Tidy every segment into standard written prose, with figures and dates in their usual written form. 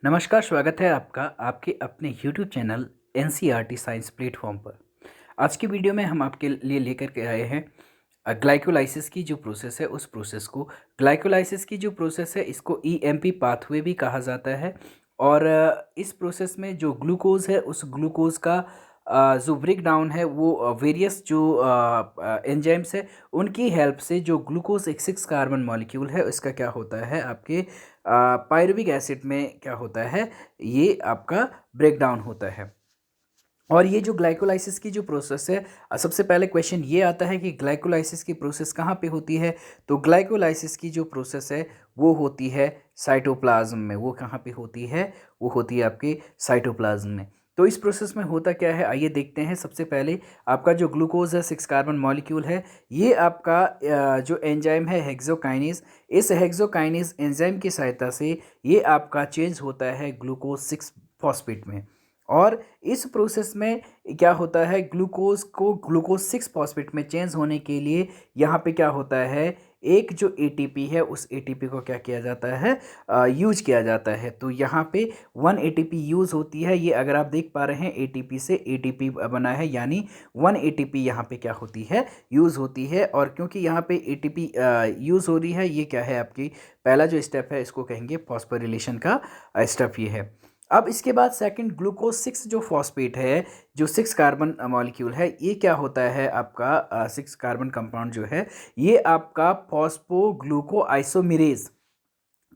नमस्कार, स्वागत है आपका आपके अपने YouTube channel NCERT science platform पर। आज की वीडियो में हम आपके लिए लेकर के आए हैं ग्लाइकोलाइसिस की जो प्रोसेस है उस प्रोसेस को। ग्लाइकोलाइसिस की जो प्रोसेस है इसको ईएमपी पाथवे भी कहा जाता है। और इस प्रोसेस में जो ग्लूकोज है उस ग्लूकोज का जो ब्रेक डाउन है वो वेरियस जो एंजाइम्स है उनकी हेल्प से जो ग्लूकोज एक 6 कार्बन मॉलिक्यूल है इसका क्या होता है आपके पायरुविक एसिड में क्या होता है, ये आपका ब्रेक डाउन होता है। और ये जो ग्लाइकोलाइसिस की जो प्रोसेस है, सबसे पहले क्वेश्चन ये आता है कि ग्लाइकोलाइसिस की प्रोसेस कहाँ पे होती है। तो ग्लाइकोलाइसिस की जो प्रोसेस है वो होती है साइटोप्लाज्म में। वो कहाँ पे होती है, वो होती है आपके साइटोप्लाज्म में। तो इस प्रोसेस में होता क्या है, आइए देखते हैं। सबसे पहले आपका जो ग्लूकोज है 6 कार्बन मॉलिक्यूल है, ये आपका जो एंजाइम है हेक्सोकाइनेज, इस हेक्सोकाइनेज एंजाइम की सहायता से ये आपका चेंज होता है ग्लूकोज 6 फॉस्फेट में। और इस प्रोसेस में क्या होता है, ग्लूकोज को ग्लूकोज 6 फॉस्फेट में चेंज होने के लिए यहाँ पे क्या होता है, एक जो एटीपी है उस एटीपी को क्या किया जाता है, यूज किया जाता है। तो यहाँ पे 1 एटीपी यूज़ होती है। ये अगर आप देख पा रहे हैं एटीपी से एटीपी बना है, यानी 1 एटीपी यहाँ पे क्या होती है, यूज़ होती है। और क्योंकि यहाँ पे एटीपी यूज़ हो रही है, ये क्या है आपकी पहला जो स्टेप है इसको कहेंगे फॉस्फोरिलेशन का स्टेप ये है। अब इसके बाद सेकंड ग्लूकोज 6 जो फॉस्फेट है, जो 6 कार्बन मॉलिक्यूल है, ये क्या होता है आपका 6 कार्बन कंपाउंड जो है ये आपका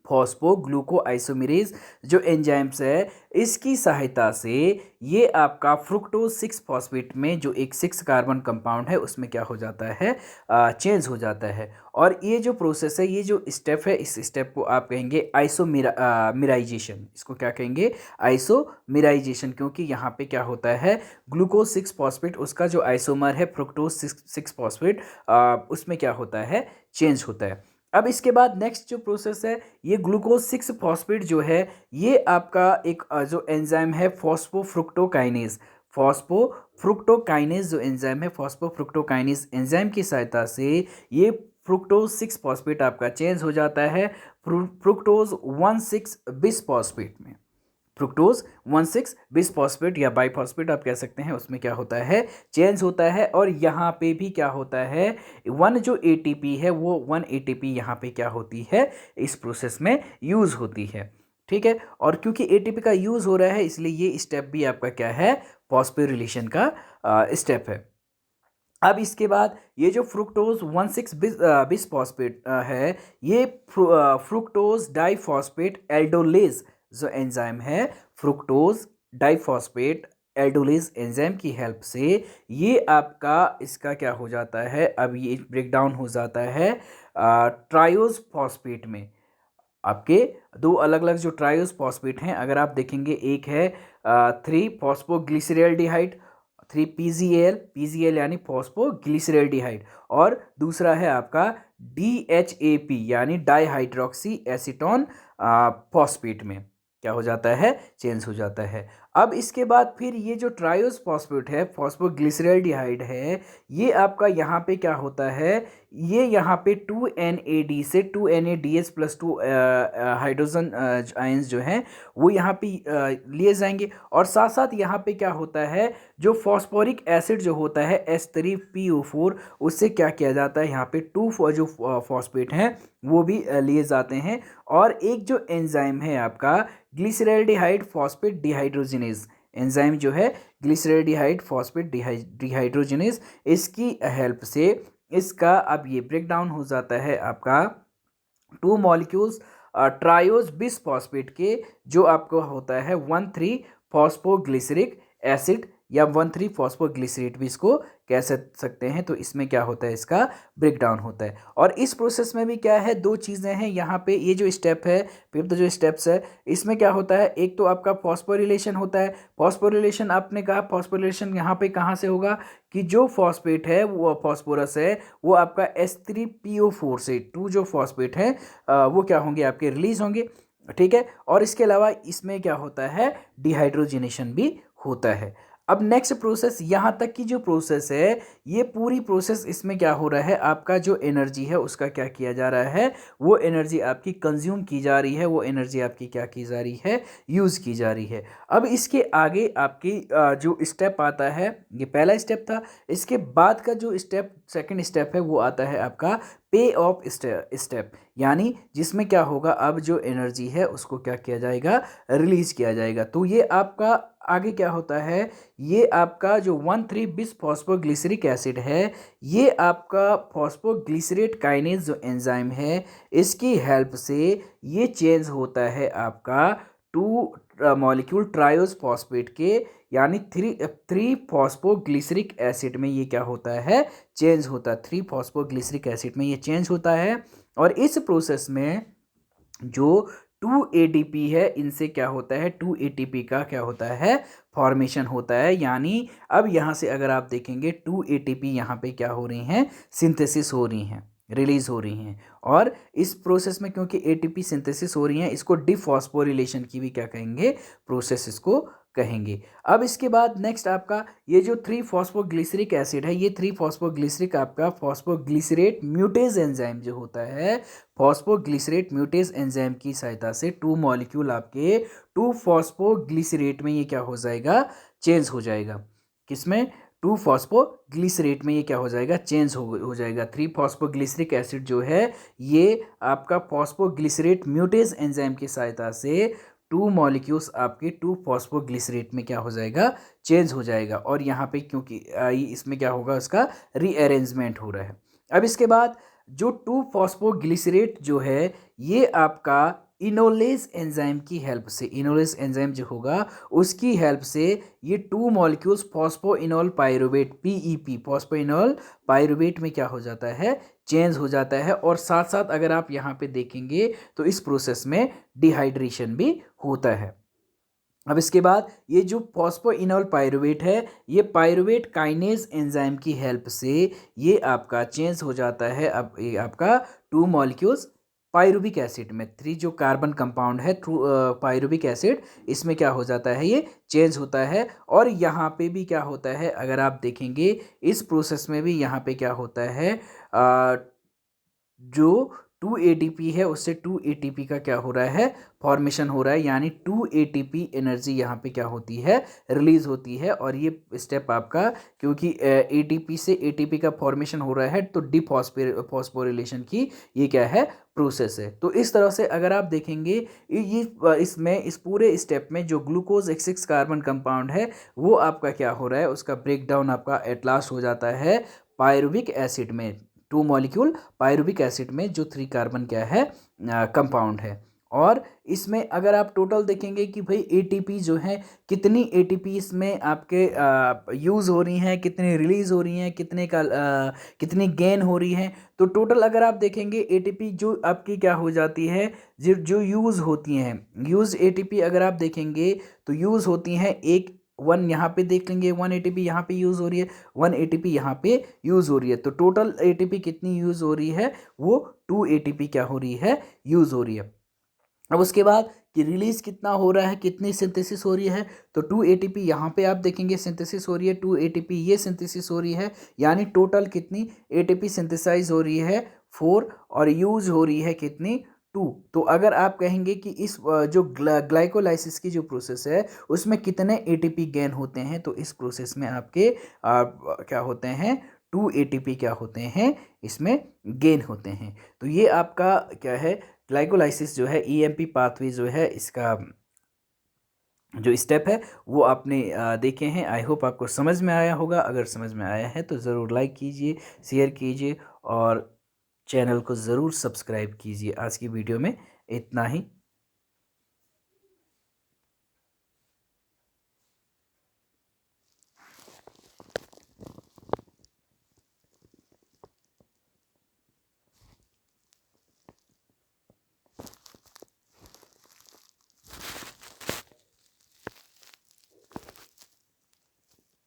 फॉस्फोग्लूकोआइसोमेरेज जो एंजाइम्स है इसकी सहायता से ये आपका फ्रुक्टोज 6 फॉस्फेट में जो एक 6 कार्बन कंपाउंड है उसमें क्या हो जाता है, चेंज हो जाता है। और ये जो प्रोसेस है, ये जो स्टेप है, इस स्टेप को आप कहेंगे आइसोमेराइजेशन। इसको क्या कहेंगे, आइसोमेराइजेशन। क्योंकि यहाँ पे क्या होता है, ग्लूकोज 6 फॉस्फेट उसका जो आइसोमर है फ्रुक्टोज 6 फॉस्फेट उसमें क्या होता है, चेंज होता है। अब इसके बाद नेक्स्ट जो प्रोसेस है, ये ग्लूकोज 6 फॉस्फेट जो है ये आपका एक जो एंजाइम है फॉस्फोफ्रुक्टोकाइनेज जो एंजाइम है फॉस्फोफ्रुक्टोकाइनेज एंजाइम की सहायता से ये फ्रुक्टोज 6 फॉस्फेट आपका चेंज हो जाता है फ्रुक्टोज 1,6 बिस फॉस्फेट में। फ्रुक्टोज 1,6 बिसफॉस्फेट या बाइफॉस्फेट आप कह सकते हैं, उसमें क्या होता है, चेंज होता है। और यहाँ पे भी क्या होता है, 1 जो एटीपी है वो 1 एटीपी यहाँ पे क्या होती है, इस प्रोसेस में यूज़ होती है। ठीक है। और क्योंकि एटीपी का यूज़ हो रहा है इसलिए ये स्टेप भी आपका क्या है, फॉस्फोरिलेशन का स्टेप है। अब इसके बाद ये जो फ्रुक्टोज 1,6 बिसफॉस्फेट है, ये फ्रुक्टोज डाइफॉस्फेट एल्डोलेज जो एंजाइम है, फ्रुक्टोज डाइफॉस्फेट एल्डोलेज एंजाइम की हेल्प से ये आपका इसका क्या हो जाता है, अब ये ब्रेक डाउन हो जाता है ट्रायोज फॉस्फेट में। आपके दो अलग अलग जो ट्रायोज फॉस्फेट हैं, अगर आप देखेंगे, एक है 3 फॉस्फोग्लिसरैल्डिहाइड 3 पीजीएल यानी फॉस्फोग्लिसरैल्डिहाइड, और दूसरा है आपका DHAP यानी डाइहाइड्रोक्सी एसीटोन फॉस्फेट में क्या हो जाता है, चेंज हो जाता है। अब इसके बाद फिर ये जो ट्रायोज फॉस्फेट है फॉस्फोग्लिसरैल्डिहाइड है, ये आपका यहाँ पे क्या होता है, ये यहाँ पे 2NAD से 2NADH प्लस 2 हाइड्रोजन आयंस जो हैं वो यहाँ पे लिए जाएंगे। और साथ साथ यहाँ पे क्या होता है, जो फॉस्फोरिक एसिड जो होता है H3PO4, उससे क्या किया जाता है, यहाँ पे 2 जो फॉस्फेट हैं वो भी लिए जाते हैं। और एक जो एंजाइम है आपका ग्लिसरैल्डिहाइड फॉस्फेट डिहाइड्रोजिनेज एंजाइम जो है, ग्लिसरैल्डिहाइड फॉस्फेट डिहाइड्रोजिनेज, इसकी हेल्प से इसका अब ये ब्रेक डाउन हो जाता है आपका 2 मॉलिक्यूल्स ट्रायोज बिस फॉस्फेट के, जो आपको होता है 1,3 फॉस्फोग्लिसरिक एसिड या 1,3 फॉस्फोग्लिसरेट भी इसको कह सकते हैं। तो इसमें क्या होता है, इसका ब्रेक डाउन होता है। और इस प्रोसेस में भी क्या है, दो चीज़ें हैं यहाँ पे। ये जो स्टेप है, फिफ्थ जो स्टेप्स है, इसमें क्या होता है, एक तो आपका फॉस्फोरिलेशन होता है। फॉस्फोरिलेशन आपने कहा, फॉस्फोरिलेशन यहाँ पे कहाँ से होगा कि जो फॉस्फेट है वो फॉस्फोरस है वो आपका H3PO4 से 2 जो फॉस्फेट है वो क्या होंगे, आपके रिलीज होंगे। ठीक है। और इसके अलावा इसमें क्या होता है, डिहाइड्रोजिनेशन भी होता है। अब नेक्स्ट प्रोसेस, यहाँ तक की जो प्रोसेस है, ये पूरी प्रोसेस, इसमें क्या हो रहा है, आपका जो एनर्जी है उसका क्या किया जा रहा है, वो एनर्जी आपकी कंज्यूम की जा रही है, वो एनर्जी आपकी क्या की जा रही है, यूज़ की जा रही है। अब इसके आगे आपकी जो स्टेप आता है, ये पहला स्टेप था। इसके बाद का जो स्टेप, सेकंड स्टेप है, वो आता है आपका पे ऑफ स्टेप, यानी जिसमें क्या होगा, अब जो एनर्जी है उसको क्या किया जाएगा, रिलीज किया जाएगा। तो ये आपका आगे क्या होता है, ये आपका जो 1,3-बिस फॉस्फोग्लिसरिक एसिड है, ये आपका फॉस्फोग्लिसरेट काइनेज जो एंजाइम है, इसकी हेल्प से ये चेंज होता है आपका 2 मॉलिक्यूल ट्रायोज फॉस्फेट के, यानी 3 फॉस्फोग्लिसरिक एसिड में ये क्या होता है, चेंज होता है। 3 फॉस्फोग्लिसरिक एसिड में ये चेंज होता है। और इस प्रोसेस में जो 2 एटीपी है, इनसे क्या होता है, 2 एटीपी का क्या होता है, फॉर्मेशन होता है। यानी अब यहाँ से अगर आप देखेंगे 2 एटीपी यहाँ पे क्या हो रही हैं, सिंथेसिस हो रही हैं, रिलीज हो रही हैं। और इस प्रोसेस में क्योंकि एटीपी सिंथेसिस हो रही हैं, इसको डिफॉस्फोरिलेशन की भी क्या कहेंगे, प्रोसेस इसको कहेंगे। अब इसके बाद नेक्स्ट आपका ये जो 3 फॉस्फोग्लिसरिक एसिड है, ये 3 फॉस्फोग्लिसरिक आपका फॉस्फोग्लिसरेट म्यूटेज एंजाइम जो होता है, फॉस्फोग्लिसरेट म्यूटेज एंजाइम की सहायता से 2 मॉलिक्यूल आपके 2 फॉस्फोग्लिसरेट में ये क्या हो जाएगा, चेंज हो जाएगा। किसमें, 2 फॉस्फोग्लिसरेट में ये क्या हो जाएगा, चेंज हो जाएगा। 3 फॉस्फोग्लिसरिक एसिड जो है, ये आपका फॉस्फोग्लिसरेट म्यूटेज एंजाइम की सहायता से 2 मॉलिक्यूल्स आपके 2 फॉस्फोग्लिसरेट में क्या हो जाएगा, चेंज हो जाएगा। और यहाँ पे क्योंकि इसमें क्या होगा, उसका रीअरेंजमेंट हो रहा है। अब इसके बाद जो 2 फॉस्फोग्लिसरेट जो है, ये आपका इनोलेज एंजाइम की हेल्प से, इनोलेज एंजाइम जो होगा उसकी हेल्प से ये 2 molecules phosphoenol pyruvate, PEP, phosphoenol pyruvate में क्या हो जाता है, चेंज हो जाता है। और साथ साथ अगर आप यहाँ पे देखेंगे तो इस प्रोसेस में डिहाइड्रेशन भी होता है। अब इसके बाद ये जो फॉस्फोइनोल पाइरुवेट है, ये पाइरुवेट काइनेज एंजाइम की हेल्प से ये आपका चेंज हो जाता है। अब ये आपका 2 मॉलिक्यूल्स पाइरुविक एसिड में, 3 जो कार्बन कंपाउंड है पाइरुविक एसिड, इसमें क्या हो जाता है, ये चेंज होता है। और यहाँ पे भी क्या होता है, अगर आप देखेंगे इस प्रोसेस में भी यहाँ पे क्या होता है, जो 2 एटीपी है उससे 2 एटीपी का क्या हो रहा है, फॉर्मेशन हो रहा है। यानी 2 एटीपी एनर्जी यहाँ पे क्या होती है, रिलीज होती है। और ये स्टेप आपका, क्योंकि एटीपी से एटीपी का फॉर्मेशन हो रहा है, तो डिफॉस्फोरिलेशन की ये क्या है, प्रोसेस है। तो इस तरह से अगर आप देखेंगे ये इसमें, इस पूरे स्टेप में जो ग्लूकोज 6 कार्बन कंपाउंड है, वो आपका क्या हो रहा है, उसका ब्रेक डाउन आपका एट लास्ट हो जाता है पायरुविक एसिड में, 2 मॉलिक्यूल पायरुविक एसिड में, जो 3 कार्बन क्या है, कंपाउंड है। और इसमें अगर आप टोटल देखेंगे कि भाई एटीपी जो है, कितनी एटीपी इसमें आपके यूज़ हो रही हैं, कितनी रिलीज़ हो रही हैं, कितनी गेन हो रही हैं, तो टोटल अगर आप देखेंगे एटीपी जो आपकी क्या हो जाती है, जो यूज़ होती हैं, यूज़ एटीपी अगर आप देखेंगे तो यूज़ होती हैं, एक 1 यहाँ पे देख लेंगे, 1 एटीपी यहाँ पे यूज़ हो रही है, 1 एटीपी यहाँ पे यूज़ हो रही है। तो टोटल एटीपी कितनी यूज़ हो रही है, वो 2 एटीपी क्या हो रही है, यूज़ हो रही है। अब उसके बाद कि रिलीज़ कितना हो रहा है, कितनी सिंथेसिस हो रही है, तो 2 एटीपी यहाँ पे आप देखेंगे सिंथेसिस हो रही है, 2 एटीपी ये सिंथेसिस हो रही है। यानी टोटल कितनी एटीपी सिंथेसाइज हो रही है, 4, और यूज़ हो रही है कितनी, 2। तो अगर आप कहेंगे कि इस जो ग्लाइकोलाइसिस की जो प्रोसेस है, उसमें कितने एटीपी गेन होते हैं, तो इस प्रोसेस में आपके क्या होते हैं, 2 एटीपी क्या होते हैं, इसमें गेन होते हैं। तो ये आपका क्या है, ग्लाइकोलाइसिस जो है, ईएमपी पाथवे जो है, इसका जो स्टेप है वो आपने देखे हैं। आई होप आपको समझ में आया होगा। अगर समझ में आया है तो ज़रूर लाइक कीजिए, शेयर कीजिए और चैनल को ज़रूर सब्सक्राइब कीजिए। आज की वीडियो में इतना ही।